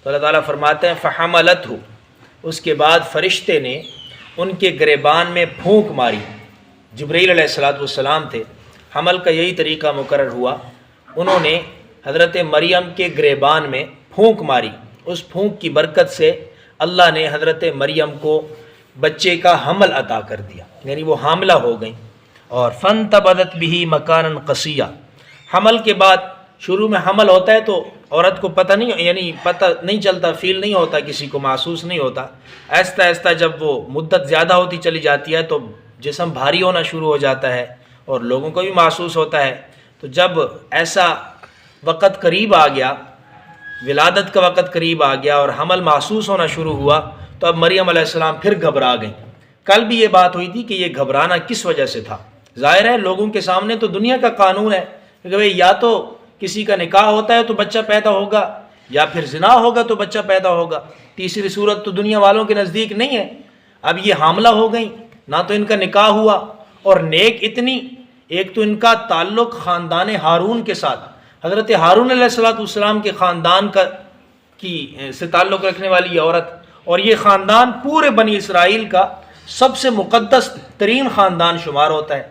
تو اللہ تعالیٰ فرماتے ہیں فحملتہ، اس کے بعد فرشتے نے ان کے گریبان میں پھونک ماری۔ جبرائیل علیہ السلام تھے، حمل کا یہی طریقہ مقرر ہوا، انہوں نے حضرت مریم کے گریبان میں پھونک ماری، اس پھونک کی برکت سے اللہ نے حضرت مریم کو بچے کا حمل عطا کر دیا، یعنی وہ حاملہ ہو گئیں۔ اور فانتبذت بہ مکانا قصیا، حمل کے بعد شروع میں حمل ہوتا ہے تو عورت کو پتہ نہیں چلتا، فیل نہیں ہوتا، کسی کو محسوس نہیں ہوتا۔ آہستہ آہستہ جب وہ مدت زیادہ ہوتی چلی جاتی ہے تو جسم بھاری ہونا شروع ہو جاتا ہے اور لوگوں کو بھی محسوس ہوتا ہے۔ تو جب ایسا وقت قریب آ گیا، ولادت کا وقت قریب آ گیا اور حمل محسوس ہونا شروع ہوا، تو اب مریم علیہ السلام پھر گھبرا گئیں۔ کل بھی یہ بات ہوئی تھی کہ یہ گھبرانا کس وجہ سے تھا۔ ظاہر ہے لوگوں کے سامنے تو دنیا کا قانون ہے کہ بھئی یا تو کسی کا نکاح ہوتا ہے تو بچہ پیدا ہوگا، یا پھر زنا ہوگا تو بچہ پیدا ہوگا، تیسری صورت تو دنیا والوں کے نزدیک نہیں ہے۔ اب یہ حاملہ ہو گئیں، نہ تو ان کا نکاح ہوا، اور نیک اتنی، ایک تو ان کا تعلق خاندان ہارون کے ساتھ، حضرت ہارون علیہ السلام کے خاندان سے تعلق رکھنے والی یہ عورت، اور یہ خاندان پورے بنی اسرائیل کا سب سے مقدس ترین خاندان شمار ہوتا ہے۔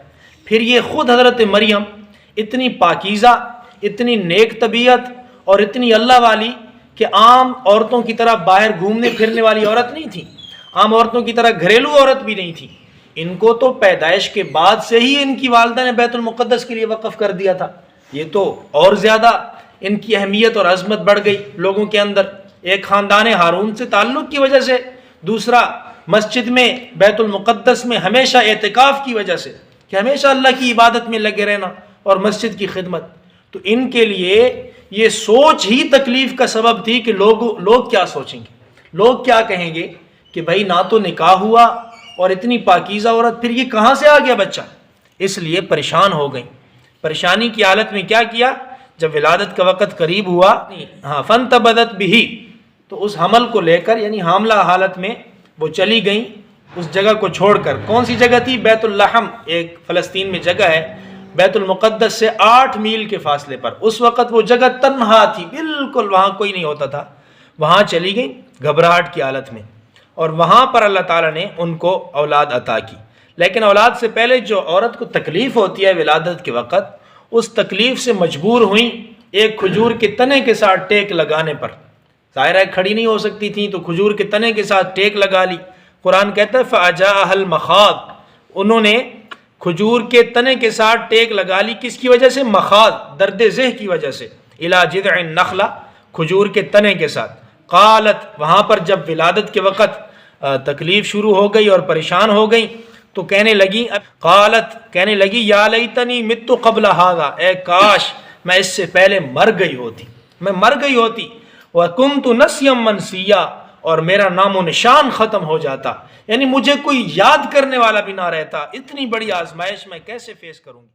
پھر یہ خود حضرت مریم اتنی پاکیزہ، اتنی نیک طبیعت اور اتنی اللہ والی کہ عام عورتوں کی طرح باہر گھومنے پھرنے والی عورت نہیں تھی، عام عورتوں کی طرح گھریلو عورت بھی نہیں تھی۔ ان کو تو پیدائش کے بعد سے ہی ان کی والدہ نے بیت المقدس کے لیے وقف کر دیا تھا۔ یہ تو اور زیادہ ان کی اہمیت اور عظمت بڑھ گئی لوگوں کے اندر، ایک خاندان ہارون سے تعلق کی وجہ سے، دوسرا مسجد میں بیت المقدس میں ہمیشہ اعتکاف کی وجہ سے کہ ہمیشہ اللہ کی عبادت میں لگے رہنا اور مسجد کی خدمت۔ تو ان کے لیے یہ سوچ ہی تکلیف کا سبب تھی کہ لوگ کیا سوچیں گے، لوگ کیا کہیں گے کہ بھائی نہ تو نکاح ہوا اور اتنی پاکیزہ عورت، پھر یہ کہاں سے آ گیا بچہ۔ اس لیے پریشان ہو گئیں۔ پریشانی کی حالت میں کیا کیا، جب ولادت کا وقت قریب ہوا، فانتبذت بہ، تو اس حمل کو لے کر، یعنی حاملہ حالت میں وہ چلی گئیں اس جگہ کو چھوڑ کر۔ کون سی جگہ تھی؟ بیت اللحم، ایک فلسطین میں جگہ ہے، بیت المقدس سے 8 میل کے فاصلے پر۔ اس وقت وہ جگہ تنہا تھی، بالکل وہاں کوئی نہیں ہوتا تھا، وہاں چلی گئیں گھبراہٹ کی حالت میں، اور وہاں پر اللہ تعالیٰ نے ان کو اولاد عطا کی۔ لیکن اولاد سے پہلے جو عورت کو تکلیف ہوتی ہے ولادت کے وقت، اس تکلیف سے مجبور ہوئیں ایک کھجور کے تنے کے ساتھ ٹیک لگانے پر۔ ظاہر ہے کھڑی نہیں ہو سکتی تھیں تو کھجور کے تنے کے ساتھ ٹیک لگا لی۔ قرآن کہتا ہے فَأَجَاءَهَا الْمَخَاضُ، انہوں نے کھجور کے تنے کے ساتھ ٹیک لگا لی، کس کی وجہ سے؟ مخاض، درد ذہ کی وجہ سے، إِلَى جِذْعِ النَّخْلَةِ، کھجور کے تنے کے ساتھ۔ قالت، وہاں پر جب ولادت کے وقت تکلیف شروع ہو گئی اور پریشان ہو گئی تو کہنے لگی یا لیتنی مت قبل ھذا، اے کاش میں اس سے پہلے مر گئی ہوتی، وکنت نسیا منسیا، اور میرا نام و نشان ختم ہو جاتا، یعنی مجھے کوئی یاد کرنے والا بھی نہ رہتا، اتنی بڑی آزمائش میں کیسے فیس کروں گی۔